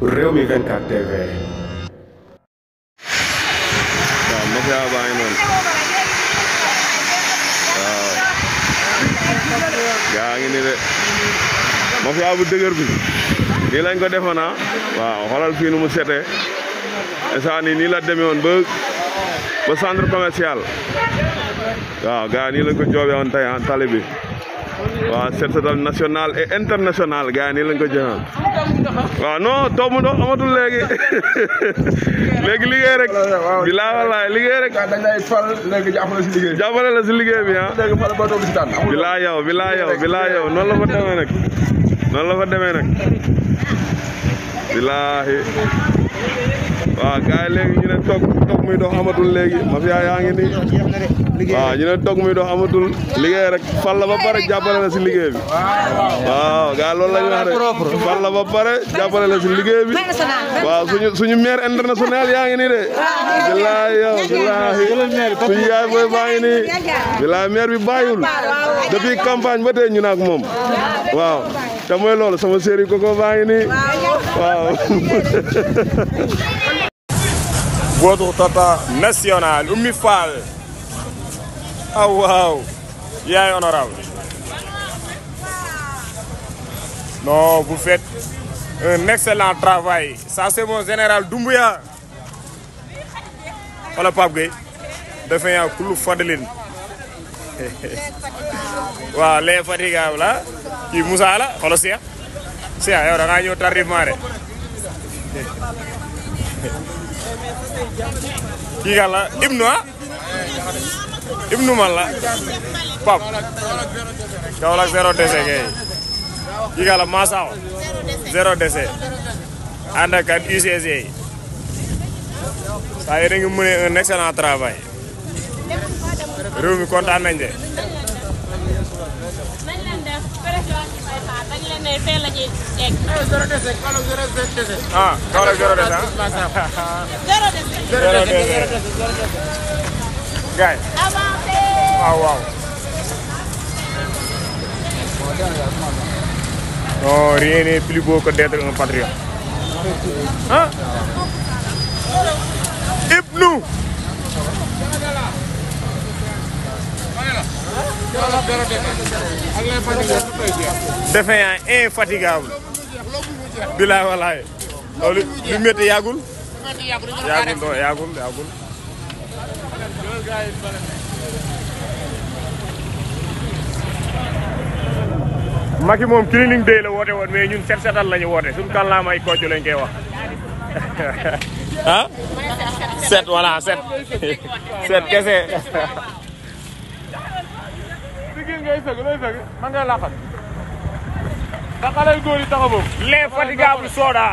Vraiment 24 TV. waaw mafia baa ngi noonu waaw gaa ngi ni de mafia bu dëgër bi nii lañ ko defoon waaw xoolal fii nu mu setee instant nii la demee woon ba centre commercial waaw gaa nii lañ ko joobee woon tey tali bi waaw set setal national et international gaa nii lañ ko jënoon waaw non toog mu ndox amatul léegi léegi liggéey rek bilaa wallaay liggéey rek dañ lay fal léegi jàppale si liggéey jàppale la si liggéey bi léegi fal ba toog si tànn bilaa yow noonu la fa demee nag bilaahi waaw gars yi léegi ñu ne toog muy dox amatul léegi mafia yaa ngi nii waaw ñu ne toog muy dox amatul liggéey rek fal la ba pare jàppale la si liggéey bi waaw gars loolu la ñu wax rek fal la ba pare jàppale la si liggéey bi waaw suñu maire international yaa ngi nii de bilaahi yow bilaahi suñu yaay booy baa ngi nii bilaahi maire bi bàyyul depuis campagne ba tey ñu naak moom waaw te mooy loolu sama série koko baa ngi nii waaw votre tata national Oumy Fall ah waaw yaay honorable non vous faites un excellent travail ça c'est mon général Doumbouya wala Pape Gueye dafa yaa kulu fadlin waaw les fatigables la kii Moussa la xoolal Cheikh yow da ngaa ñëw tardivement de kii gàll la Ibnu man la Pap Kaolack 0 décès kay kii gàll la Massaw 0 décès ànd ak UCG saa yéen a ngi mené un excellent travail réew mi kontaan nañ de. ah Kaolack 0 décès gaay waaw non rien n'est plus beau que d'être un patriote ah Ibnu défaillant infatigable bilaay walaay loolu lu métti yàggul Macky moom cleaning day la woote woon mais ñun set setal lañu woote suñu kàllaama ay kocc lañ koy wax ah set voilà set kese ngay fekk looy fekk man ngay laqat da xale góor yi taxaw boobu les fatigables soda